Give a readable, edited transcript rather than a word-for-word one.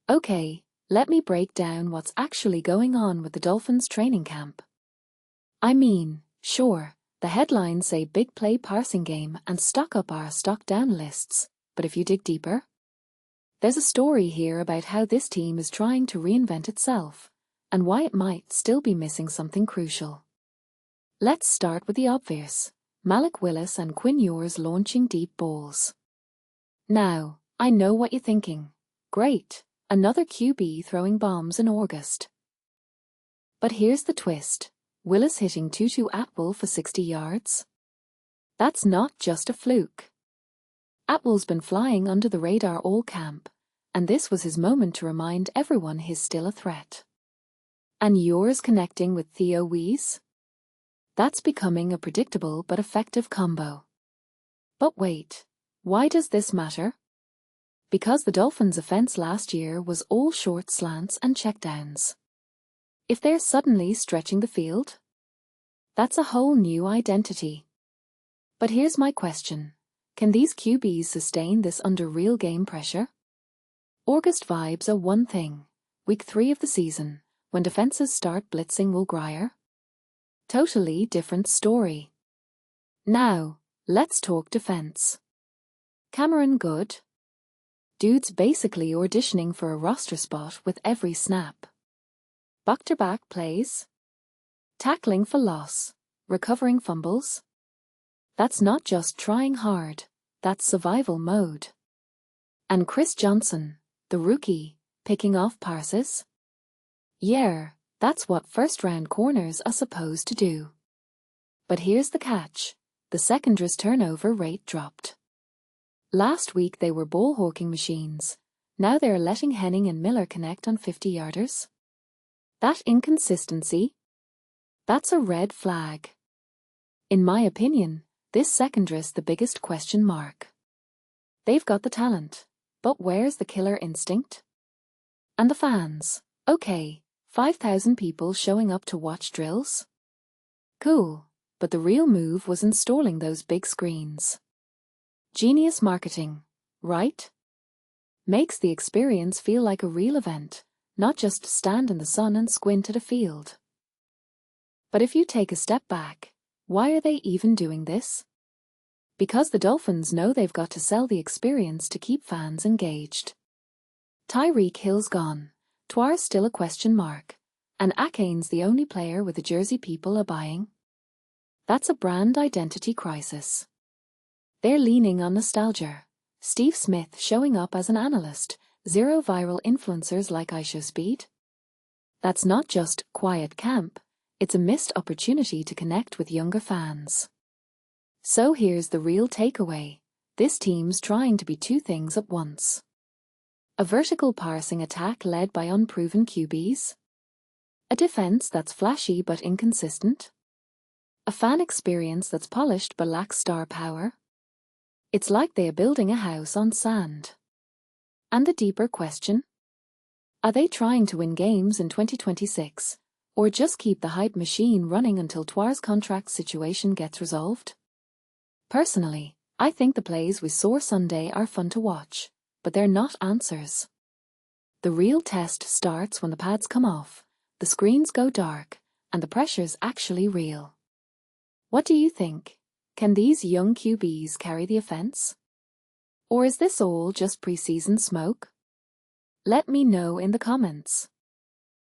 Okay, let me break down what's actually going on with the Dolphins training camp. I mean, sure, the headlines say big play passing game and stock up our stock down lists, but if you dig deeper, there's a story here about how this team is trying to reinvent itself, and why it might still be missing something crucial. Let's start with the obvious: Malik, Willis and Quinn Ewers launching deep balls. Now, I know what you're thinking. Great, another QB throwing bombs in August. But here's the twist: Willis hitting Tutu Atwell for 60 yards? That's not just a fluke. Atwell's been flying under the radar all camp, and this was his moment to remind everyone he's still a threat. And Ewers connecting with Theo Wease? That's becoming a predictable but effective combo. But wait, why does this matter? Because the Dolphins' offense last year was all short slants and checkdowns. If they're suddenly stretching the field, that's a whole new identity. But here's my question: can these QBs sustain this under real game pressure? August vibes are one thing. Week 3 of the season, when defenses start blitzing Will Grier? Totally different story. Now, let's talk defense. Cameron Goode? Dude's basically auditioning for a roster spot with every snap. Back-to-back plays? Tackling for loss, recovering fumbles? That's not just trying hard, that's survival mode. And Chris Johnson, the rookie, picking off passes? Yeah, that's what first-round corners are supposed to do. But here's the catch: the secondary's turnover rate dropped. Last week they were ball-hawking machines. Now they're letting Henning and Miller connect on 50-yarders. That inconsistency? That's a red flag. In my opinion, this secondary's the biggest question mark. They've got the talent, but where's the killer instinct? And the fans? Okay, 5,000 people showing up to watch drills? Cool, but the real move was installing those big screens. Genius marketing, right? Makes the experience feel like a real event, not just stand in the sun and squint at a field. But if you take a step back, why are they even doing this? Because the Dolphins know they've got to sell the experience to keep fans engaged. Tyreek Hill's gone, Twar's still a question mark, and Achane's the only player with a jersey people are buying. That's a brand identity crisis. They're leaning on nostalgia. Steve Smith showing up as an analyst, 0 viral influencers like IShowSpeed. That's not just quiet camp, it's a missed opportunity to connect with younger fans. So here's the real takeaway: this team's trying to be two things at once. A vertical passing attack led by unproven QBs. A defense that's flashy but inconsistent. A fan experience that's polished but lacks star power. It's like they are building a house on sand. And the deeper question? Are they trying to win games in 2026, or just keep the hype machine running until Twar's contract situation gets resolved? Personally, I think the plays we saw Sunday are fun to watch, but they're not answers. The real test starts when the pads come off, the screens go dark, and the pressure's actually real. What do you think? Can these young QBs carry the offense? Or is this all just preseason smoke? Let me know in the comments.